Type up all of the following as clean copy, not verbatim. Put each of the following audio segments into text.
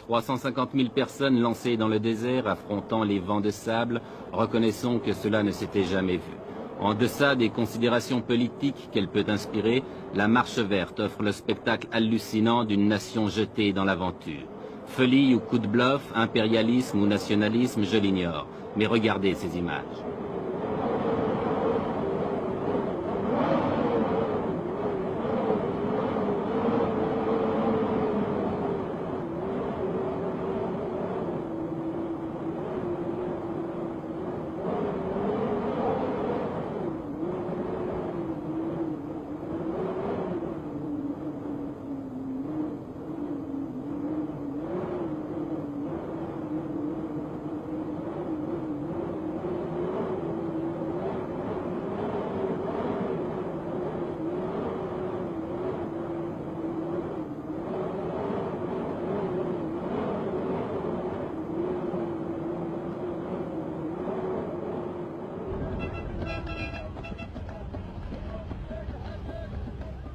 350 000 personnes lancées dans le désert affrontant les vents de sable, reconnaissons que cela ne s'était jamais vu. En deçà des considérations politiques qu'elle peut inspirer, la Marche verte offre le spectacle hallucinant d'une nation jetée dans l'aventure. Folie ou coup de bluff, impérialisme ou nationalisme, je l'ignore. Mais regardez ces images.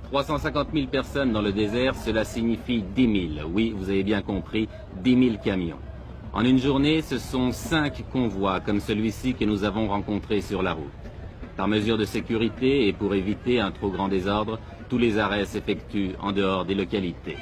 « 350 000 personnes dans le désert, cela signifie 10 000, oui, vous avez bien compris, 10 000 camions. En une journée, ce sont 5 convois comme celui-ci que nous avons rencontré sur la route. Par mesure de sécurité et pour éviter un trop grand désordre, tous les arrêts s'effectuent en dehors des localités.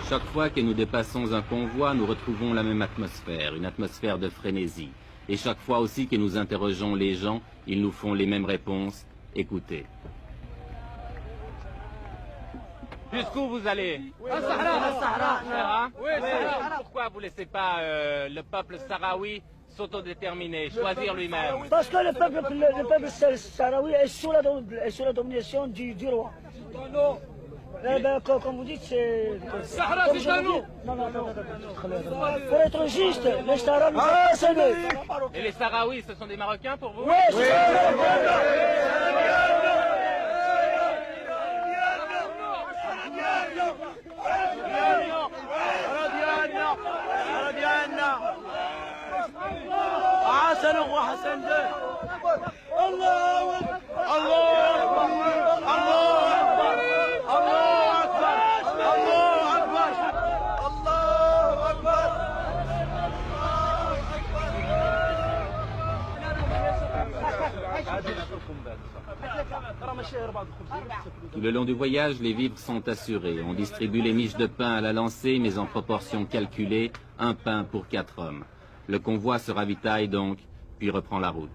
Chaque fois que nous dépassons un convoi, nous retrouvons la même atmosphère, une atmosphère de frénésie. Et chaque fois aussi que nous interrogeons les gens, ils nous font les mêmes réponses. Écoutez. Jusqu'où vous allez? Sahara. Pourquoi vous ne laissez pas le peuple sahraoui s'autodéterminer, choisir lui-même? Parce que le peuple sahraoui est sous la domination du roi. Comme vous dites, c'est... Sahara, c'est à nous. Non. Pour être juste, les Sahraouis, c'est nous. Et les Sahraouis, ce sont des Marocains pour vous? Oui, c'est Tout le long du voyage, les vivres sont assurés. On distribue les miches de pain à la lancée, mais en proportion calculée, un pain pour 4 hommes. Le convoi se ravitaille donc, puis reprend la route.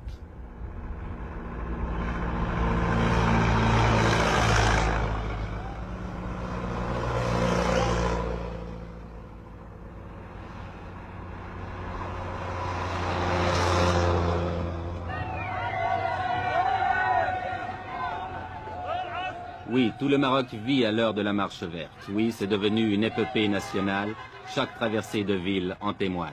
Oui, tout le Maroc vit à l'heure de la Marche verte. Oui, c'est devenu une épopée nationale. Chaque traversée de ville en témoigne.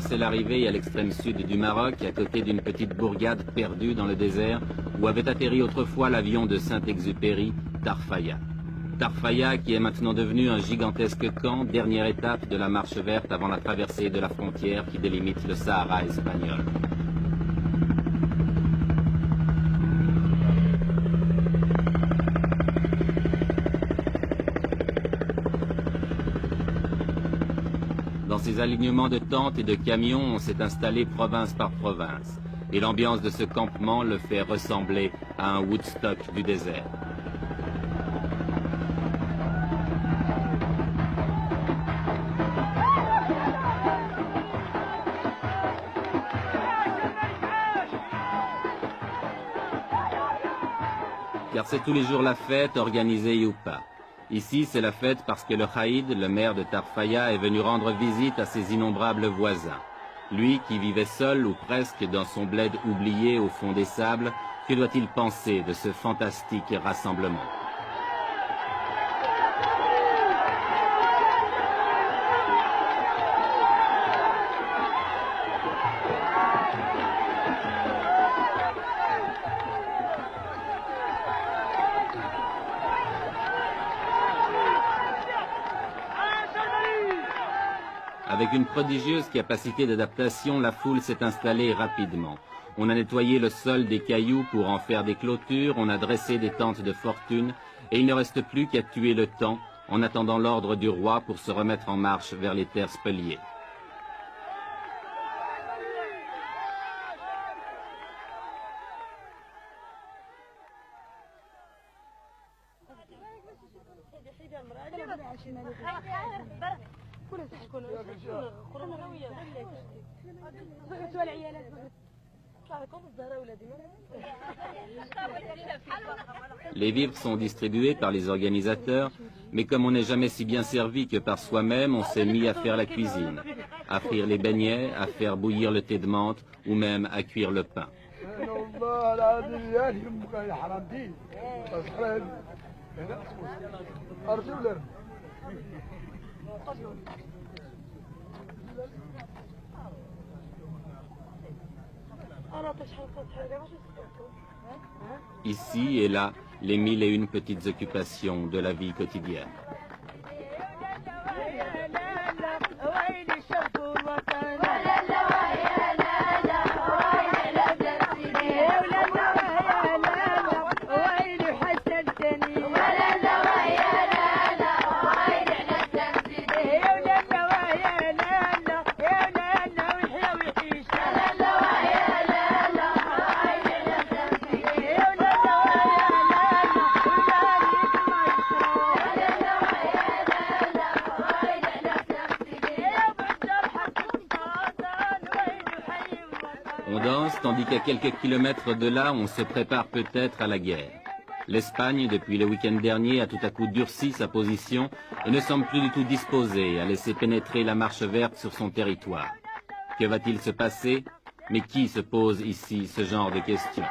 C'est l'arrivée à l'extrême sud du Maroc, à côté d'une petite bourgade perdue dans le désert, où avait atterri autrefois l'avion de Saint-Exupéry, Tarfaya. Tarfaya qui est maintenant devenu un gigantesque camp, dernière étape de la Marche verte avant la traversée de la frontière qui délimite le Sahara espagnol. Dans ces alignements de tentes et de camions, on s'est installé province par province. Et l'ambiance de ce campement le fait ressembler à un Woodstock du désert. Car c'est tous les jours la fête, organisée ou pas. Ici, c'est la fête parce que le Khaïd, le maire de Tarfaya, est venu rendre visite à ses innombrables voisins. Lui, qui vivait seul ou presque dans son bled oublié au fond des sables, que doit-il penser de ce fantastique rassemblement ? Avec une prodigieuse capacité d'adaptation, la foule s'est installée rapidement. On a nettoyé le sol des cailloux pour en faire des clôtures, on a dressé des tentes de fortune, et il ne reste plus qu'à tuer le temps en attendant l'ordre du roi pour se remettre en marche vers les terres spoliées. Les vivres sont distribués par les organisateurs, mais comme on n'est jamais si bien servi que par soi-même, on s'est mis à faire la cuisine, à frire les beignets, à faire bouillir le thé de menthe ou même à cuire le pain. Ici et là, les 1001 petites occupations de la vie quotidienne. On danse, tandis qu'à quelques kilomètres de là, on se prépare peut-être à la guerre. L'Espagne, depuis le week-end dernier, a tout à coup durci sa position et ne semble plus du tout disposée à laisser pénétrer la marche verte sur son territoire. Que va-t-il se passer? Mais qui se pose ici ce genre de questions?